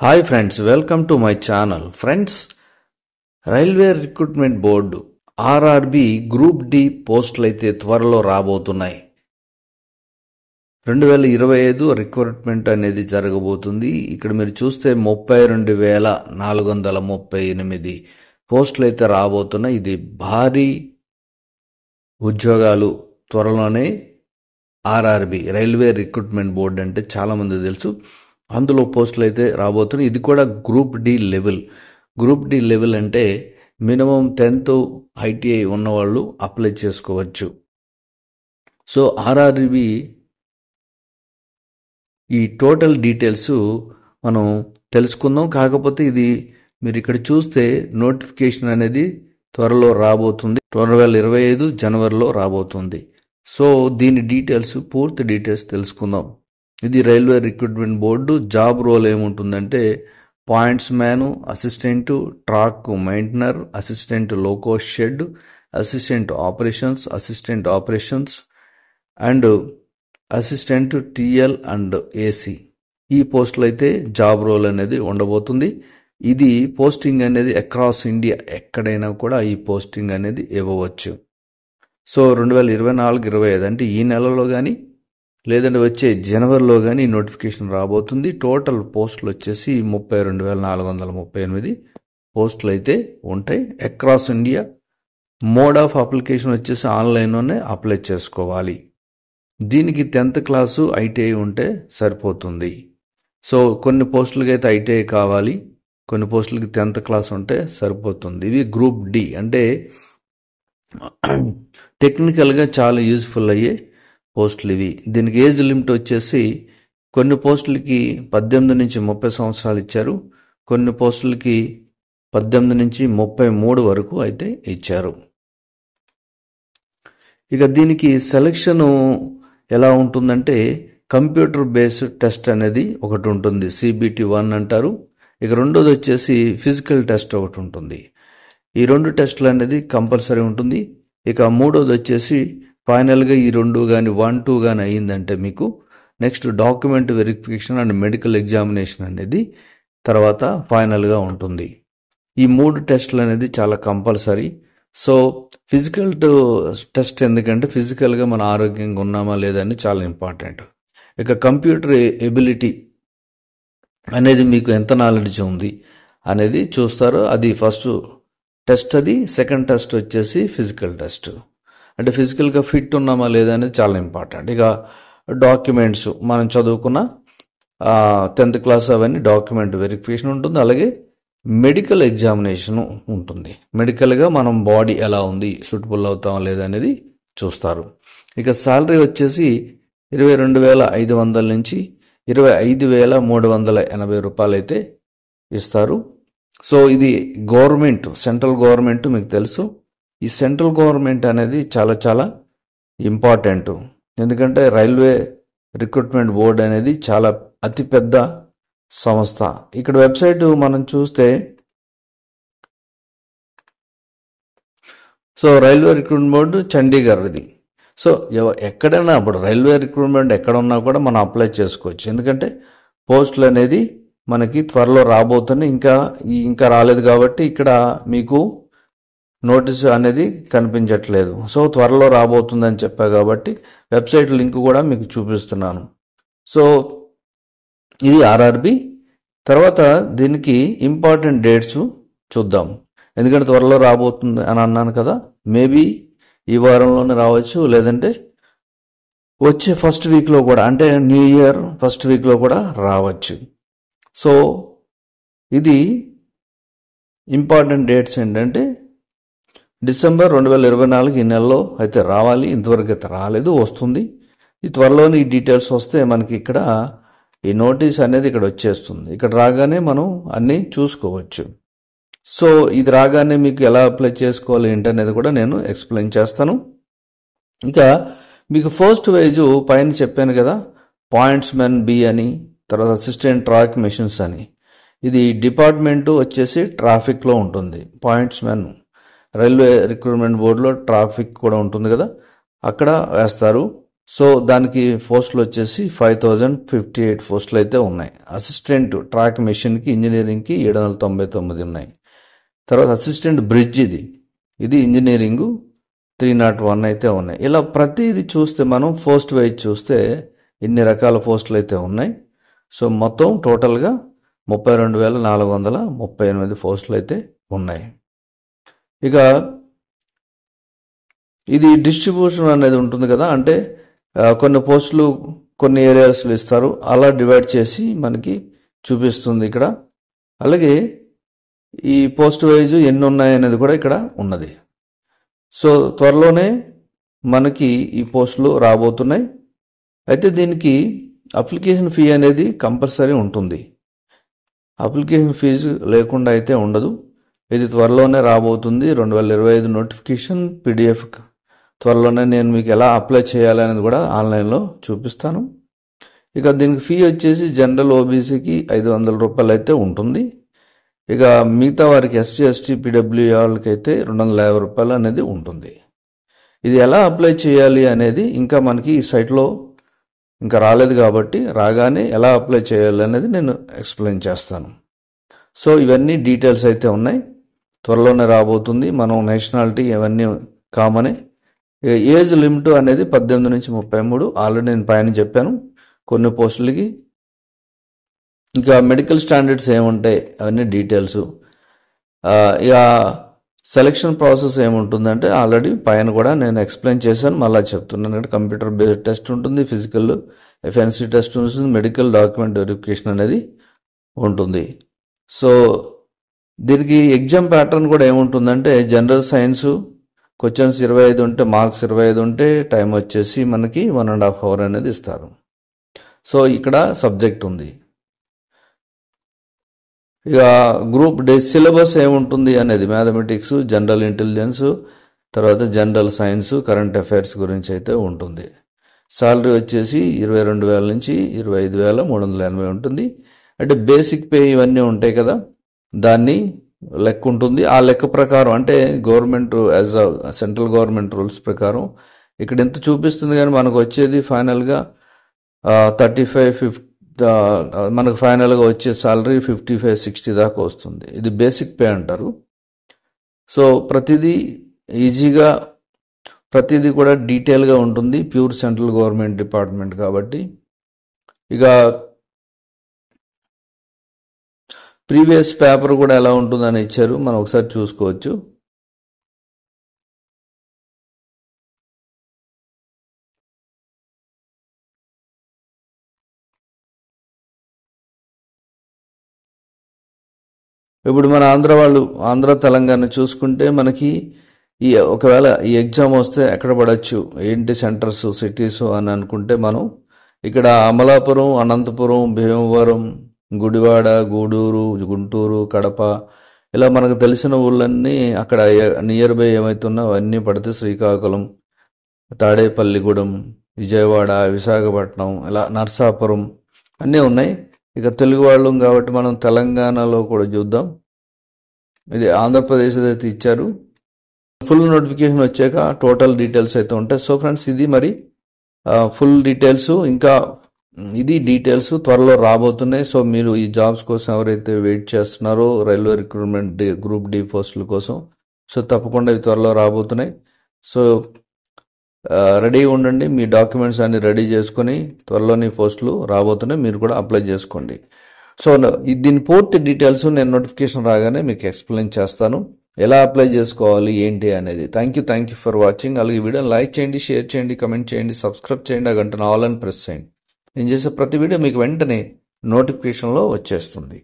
Hi friends, welcome to my channel. Friends, railway recruitment board RRB group D పోస్టులు అయితే త్వరలో రాబోతున్నాయి. 2025 recruitment అనేది జరగబోతుంది. ఇక్కడ మీరు చూస్తే 32,438 పోస్టులు అయితే రాబోతున్నాయి. ఇది భారీ ఉద్యోగాలు. త్వరలోనే ఆర్ఆర్బి రైల్వే రిక్రూట్మెంట్ బోర్డు అంటే చాలా మంది తెలుసు. అందులో పోస్టులు అయితే రాబోతున్నాయి. ఇది కూడా group D level. Group D level అంటే మినిమం 10th ఐటీఐ ఉన్నవాళ్ళు అప్లై చేసుకోవచ్చు. సో ఆర్ఆర్బి ఈ టోటల్ డీటెయిల్స్ మనం తెలుసుకుందాం. కాకపోతే ఇది మీరు ఇక్కడ చూస్తే నోటిఫికేషన్ అనేది త్వరలో రాబోతుంది. 2025 జనవరిలో రాబోతుంది. సో దీని డీటెయిల్స్, పూర్తి డీటెయిల్స్ తెలుసుకుందాం. ఇది railway recruitment board. Job role ఏముంటుందంటే points man, assistant track maintainer, assistant loco shed, assistant operations and assistant TL and AC. ఈ పోస్టులు అయితే జాబ్ రోల్ అనేది ఉండబోతుంది. ఇది పోస్టింగ్ అనేది అక్రాస్ ఇండియా ఎక్కడైనా కూడా ఈ పోస్టింగ్ అనేది ఇవ్వవచ్చు. సో 2024-25 అంటే ఈ నెలలో కానీ లేదంటే వచ్చే జనవరిలో కానీ నోటిఫికేషన్ రాబోతుంది. టోటల్ పోస్టులు వచ్చేసి 32,438 పోస్టులు అయితే ఉంటాయి across India. Mode of application వచ్చేసి ఆన్లైన్లోనే అప్లై చేసుకోవాలి. దీనికి 10th క్లాసు ఐటీఐ ఉంటే సరిపోతుంది. సో కొన్ని పోస్టులకి అయితే ఐటీఐ కావాలి, కొన్ని పోస్టులకి 10th క్లాస్ ఉంటే సరిపోతుంది. ఇవి గ్రూప్ డి అంటే టెక్నికల్గా చాలా యూజ్ఫుల్ అయ్యే పోస్టులు ఇవి. దీనికి ఏజ్ లిమిట్ వచ్చేసి కొన్ని పోస్టులకి 18 నుంచి 30 సంవత్సరాలు ఇచ్చారు, కొన్ని పోస్టులకి 18 నుంచి 33 వరకు అయితే ఇచ్చారు. ఇక దీనికి సెలక్షన్ ఎలా ఉంటుందంటే కంప్యూటర్ బేస్డ్ టెస్ట్ అనేది ఒకటి ఉంటుంది, CBT 1 అంటారు. ఇక రెండోది వచ్చేసి ఫిజికల్ టెస్ట్ ఒకటి ఉంటుంది. ఈ రెండు టెస్టులు అనేది కంపల్సరీ ఉంటుంది. ఇక మూడోది వచ్చేసి ఫైనల్గా ఈ రెండు కానీ 1-2 కానీ అయ్యిందంటే మీకు next document verification and medical examination అనేది తర్వాత ఫైనల్గా ఉంటుంది. ఈ 3 టెస్టులు అనేది చాలా కంపల్సరీ. సో ఫిజికల్ టెస్ట్ ఎందుకంటే ఫిజికల్గా మన ఆరోగ్యంగా ఉన్నామా లేదని చాలా ఇంపార్టెంట్. ఇక కంప్యూటర్ ఎబిలిటీ అనేది మీకు ఎంత నాలెడ్జ్ ఉంది అనేది చూస్తారు. అది ఫస్ట్ టెస్ట్. అది సెకండ్ టెస్ట్ వచ్చేసి ఫిజికల్ టెస్ట్ అంటే ఫిజికల్గా ఫిట్ ఉన్నామా లేదా అనేది చాలా ఇంపార్టెంట్. ఇక డాక్యుమెంట్స్ మనం చదువుకున్న 10th క్లాస్ అవన్నీ డాక్యుమెంట్ వెరిఫికేషన్ ఉంటుంది. అలాగే మెడికల్ ఎగ్జామినేషన్ ఉంటుంది. మెడికల్గా మనం బాడీ ఎలా ఉంది, సూటబుల్ అవుతామా లేదా అనేది చూస్తారు. ఇక శాలరీ వచ్చేసి 22,500 నుంచి 25,380 రూపాయలు అయితే ఇస్తారు. సో ఇది గవర్నమెంట్, సెంట్రల్ గవర్నమెంట్ మీకు తెలుసు. ఈ సెంట్రల్ గవర్నమెంట్ అనేది చాలా చాలా ఇంపార్టెంట్. ఎందుకంటే రైల్వే రిక్రూట్మెంట్ బోర్డు అనేది చాలా అతిపెద్ద సంస్థ. ఇక్కడ వెబ్సైట్ మనం చూస్తే so railway recruitment board Chandigarh ఇది. సో ఎక్కడైనా ఇప్పుడు రైల్వే రిక్రూట్మెంట్ ఎక్కడ ఉన్నా కూడా మనం అప్లై చేసుకోవచ్చు. ఎందుకంటే పోస్టులు అనేది మనకి త్వరలో రాబోతున్నాయి. ఇంకా రాలేదు కాబట్టి ఇక్కడ మీకు నోటీస్ అనేది కనిపించట్లేదు. సో త్వరలో రాబోతుందని చెప్పా కాబట్టి వెబ్సైట్ లింక్ కూడా మీకు చూపిస్తున్నాను. సో ఇది ఆర్ఆర్బి. తర్వాత దీనికి ఇంపార్టెంట్ డేట్స్ చూద్దాం. ఎందుకంటే త్వరలో రాబోతుంది అని అన్నాను కదా, మేబీ ఈ వారంలోనే రావచ్చు, లేదంటే వచ్చే ఫస్ట్ వీక్లో కూడా అంటే న్యూ ఇయర్ ఫస్ట్ వీక్లో కూడా రావచ్చు. సో ఇది ఇంపార్టెంట్ డేట్స్ ఏంటంటే డిసెంబర్ 2024 ఈ నెలలో అయితే రావాలి. ఇంతవరకు అయితే రాలేదు, వస్తుంది. ఈ త్వరలోనే ఈ డీటెయిల్స్ వస్తే మనకి ఇక్కడ ఈ నోటీస్ అనేది ఇక్కడ వచ్చేస్తుంది. ఇక్కడ రాగానే మనం అన్నీ చూసుకోవచ్చు. సో ఇది రాగానే మీకు ఎలా అప్లై చేసుకోవాలి ఏంటనేది కూడా నేను ఎక్స్ప్లెయిన్ చేస్తాను. ఇక మీకు ఫస్ట్ వైజ్ పైన చెప్పాను కదా, పాయింట్స్ మెన్ బి అని, తర్వాత అసిస్టెంట్ ట్రాక్ మెషిన్స్ అని. ఇది డిపార్ట్మెంట్ వచ్చేసి ట్రాఫిక్లో ఉంటుంది. పాయింట్స్ మెన్ రైల్వే రిక్రూట్మెంట్ బోర్డులో ట్రాఫిక్ కూడా ఉంటుంది కదా, అక్కడ వేస్తారు. సో దానికి పోస్టులు వచ్చేసి 5058 పోస్టులు అయితే ఉన్నాయి. అసిస్టెంట్ ట్రాక్ మెషిన్కి ఇంజనీరింగ్కి 799 ఉన్నాయి. తర్వాత అసిస్టెంట్ బ్రిడ్జ్ ఇది ఇంజనీరింగ్ 301 అయితే ఉన్నాయి. ఇలా ప్రతిదీ చూస్తే మనం పోస్ట్ వైజ్ చూస్తే ఇన్ని రకాల పోస్టులు అయితే ఉన్నాయి. సో మొత్తం టోటల్గా 32,438 పోస్టులు అయితే ఉన్నాయి. ఇక ఇది డిస్ట్రిబ్యూషన్ అనేది ఉంటుంది కదా, అంటే కొన్ని పోస్టులు కొన్ని ఏరియాస్లో ఇస్తారు, అలా డివైడ్ చేసి మనకి చూపిస్తుంది ఇక్కడ. అలాగే ఈ పోస్ట్ వైజ్ ఎన్ని ఉన్నాయి అనేది కూడా ఇక్కడ ఉన్నది. సో త్వరలోనే మనకి ఈ పోస్టులు రాబోతున్నాయి. అయితే దీనికి అప్లికేషన్ ఫీ అనేది కంపల్సరీ ఉంటుంది. అప్లికేషన్ ఫీజు లేకుండా అయితే ఉండదు. ఇది త్వరలోనే రాబోతుంది. 2025 నోటిఫికేషన్ PDF త్వరలోనే నేను మీకు ఎలా అప్లై చేయాలి అనేది కూడా ఆన్లైన్లో చూపిస్తాను. ఇక దీనికి ఫీ వచ్చేసి జనరల్ OBCకి 500 రూపాయలు అయితే ఉంటుంది. ఇక మిగతా వారికి SC ST PWD వాళ్ళకి అయితే 250 రూపాయలు అనేది ఉంటుంది. ఇది ఎలా అప్లై చేయాలి అనేది ఇంకా మనకి ఈ సైట్లో ఇంకా రాలేదు కాబట్టి రాగానే ఎలా అప్లై చేయాలి అనేది నేను ఎక్స్ప్లెయిన్ చేస్తాను. సో ఇవన్నీ డీటెయిల్స్ అయితే ఉన్నాయి, త్వరలోనే రాబోతుంది. మనం నేషనాలిటీ ఇవన్నీ కామనే. ఏజ్ లిమిట్ అనేది 18 నుంచి 33 ఆల్రెడీ నేను పైన చెప్పాను కొన్ని పోస్టులకి. ఇంకా మెడికల్ స్టాండర్డ్స్ ఏముంటాయి అవన్నీ డీటెయిల్స్. ఇక సెలక్షన్ ప్రాసెస్ ఏముంటుందంటే ఆల్రెడీ పైన కూడా నేను ఎక్స్ప్లెయిన్ చేశాను, మళ్ళీ చెప్తున్నాను. కంప్యూటర్ బేస్డ్ టెస్ట్ ఉంటుంది, ఫిజికల్ FNC టెస్ట్ ఉంటుంది, మెడికల్ డాక్యుమెంట్ వెరిఫికేషన్ అనేది ఉంటుంది. సో దీనికి ఎగ్జామ్ ప్యాటర్న్ కూడా ఏముంటుందంటే జనరల్ సైన్స్ క్వశ్చన్స్ 25 ఉంటే మార్క్స్ 25 ఉంటే టైం వచ్చేసి మనకి 1.5 hour అనేది ఇస్తారు. సో ఇక్కడ సబ్జెక్ట్ ఉంది. ఇక గ్రూప్ డే సిలబస్ ఏముంటుంది అనేది మ్యాథమెటిక్స్, జనరల్ ఇంటెలిజెన్స్, తర్వాత జనరల్ సైన్స్, కరెంట్ అఫైర్స్ గురించి అయితే ఉంటుంది. సాలరీ వచ్చేసి 22,000 నుంచి 25,380 ఉంటుంది. అంటే బేసిక్ పే ఇవన్నీ ఉంటాయి కదా, దాన్ని లెక్క ఉంటుంది. ఆ లెక్క ప్రకారం అంటే government as a central government rules ప్రకారం ఇక్కడ ఎంత చూపిస్తుంది, కానీ మనకు వచ్చేది ఫైనల్గా 35-50 మనకు ఫైనల్గా వచ్చే సాలరీ 55-60 దాకా వస్తుంది. ఇది బేసిక్ పే అంటారు. సో ప్రతిదీ ఈజీగా, ప్రతిదీ కూడా డీటెయిల్గా ఉంటుంది, ప్యూర్ సెంట్రల్ గవర్నమెంట్ డిపార్ట్మెంట్ కాబట్టి. ఇక ప్రీవియస్ పేపర్ కూడా ఎలా ఉంటుందని ఇచ్చారు, మనం ఒకసారి చూసుకోవచ్చు. ఇప్పుడు మన ఆంధ్ర తెలంగాణ చూసుకుంటే మనకి ఒకవేళ ఈ ఎగ్జామ్ వస్తే ఎక్కడ పడవచ్చు, ఏంటి సెంటర్స్, సిటీస్ అని అనుకుంటే మనం ఇక్కడ అమలాపురం, అనంతపురం, భీమవరం, గుడివాడ, గూడూరు, గుంటూరు, కడప, ఇలా మనకు తెలిసిన ఊళ్ళన్నీ అక్కడ నియర్ బై ఏమవుతున్నా అవన్నీ పడితే శ్రీకాకుళం, తాడేపల్లిగూడెం, విజయవాడ, విశాఖపట్నం, ఇలా నర్సాపురం అన్నీ ఉన్నాయి. ఇక తెలుగు వాళ్ళం కాబట్టి మనం తెలంగాణలో కూడా చూద్దాం. ఇది ఆంధ్రప్రదేశ్ అయితే ఇచ్చారు. ఫుల్ నోటిఫికేషన్ వచ్చాక టోటల్ డీటెయిల్స్ అయితే ఉంటాయి. సో ఫ్రెండ్స్, ఇది మరి ఫుల్ డీటెయిల్స్. ఇంకా ఇది డీటెయిల్స్ త్వరలో రాబోతున్నాయి. సో మీరు ఈ జాబ్స్ కోసం ఎవరైతే వెయిట్ చేస్తున్నారో రైల్వే రిక్రూట్మెంట్ గ్రూప్ D పోస్టుల కోసం, సో తప్పకుండా ఇవి త్వరలో రాబోతున్నాయి. సో రెడీగా ఉండండి, మీ డాక్యుమెంట్స్ అన్ని రెడీ చేసుకొని త్వరలోని పోస్టులు రాబోతున్నాయి, మీరు కూడా అప్లై చేసుకోండి. సో దీని పూర్తి డీటెయిల్స్ నేను నోటిఫికేషన్ రాగానే మీకు ఎక్స్ప్లెయిన్ చేస్తాను, ఎలా అప్లై చేసుకోవాలి ఏంటి అనేది. Thank you for watching. అలాగే వీడియోని లైక్ చేయండి, షేర్ చేయండి, కమెంట్ చేయండి, సబ్స్క్రైబ్ చేయండి, ఆ గంటను ఆల్ అని ప్రెస్ చేయండి. నేను చేసే ప్రతి వీడియో మీకు వెంటనే నోటిఫికేషన్లో వచ్చేస్తుంది.